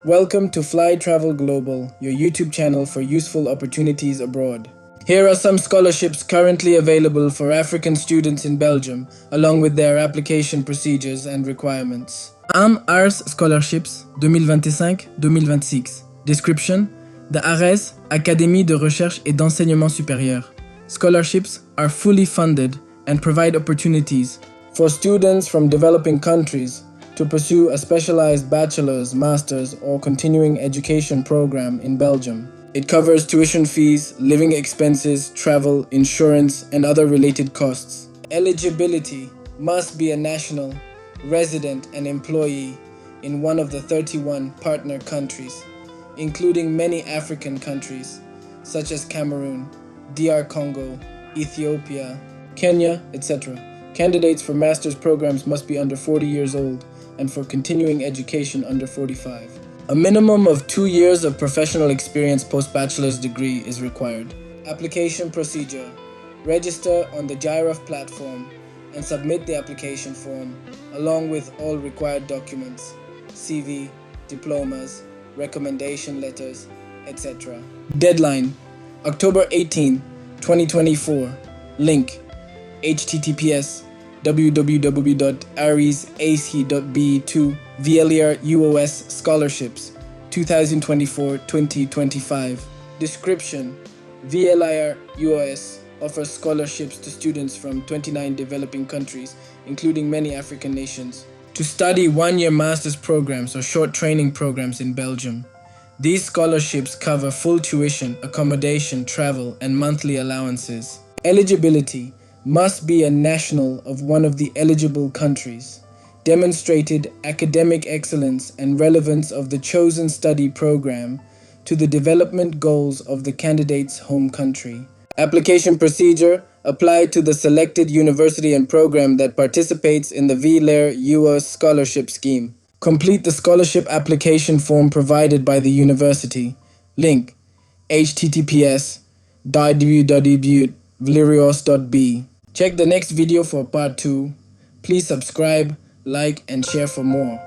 Welcome to Fly Travel Global, your YouTube channel for useful opportunities abroad. Here are some scholarships currently available for African students in Belgium, along with their application procedures and requirements. Ars Scholarships 2025-2026. Description: the ARES, Académie de Recherche et d'Enseignement Supérieur. Scholarships are fully funded and provide opportunities for students from developing countries to pursue a specialized bachelor's, master's, or continuing education program in Belgium. It covers tuition fees, living expenses, travel, insurance, and other related costs. Eligibility: must be a national, resident, and employee in one of the 31 partner countries, including many African countries, such as Cameroon, DR Congo, Ethiopia, Kenya, etc. Candidates for master's programs must be under 40 years old, and for continuing education under 45. A minimum of 2 years of professional experience post-bachelor's degree is required. Application procedure: register on the Giraffe platform and submit the application form along with all required documents, CV, diplomas, recommendation letters, etc. Deadline: October 18, 2024. Link: https://www.aresac.be2 VLER UOS Scholarships 2024-2025. Description: VLER UOS offers scholarships to students from 29 developing countries, including many African nations, to study one-year master's programs or short training programs in Belgium. These scholarships cover full tuition, accommodation, travel, and monthly allowances. Eligibility: must be a national of one of the eligible countries. Demonstrated academic excellence and relevance of the chosen study program to the development goals of the candidate's home country. Application procedure: apply to the selected university and program that participates in the VLER UOS scholarship scheme. Complete the scholarship application form provided by the university. Link: https://www.vlerios.be. Check the next video for part 2. Please subscribe, like, and share for more.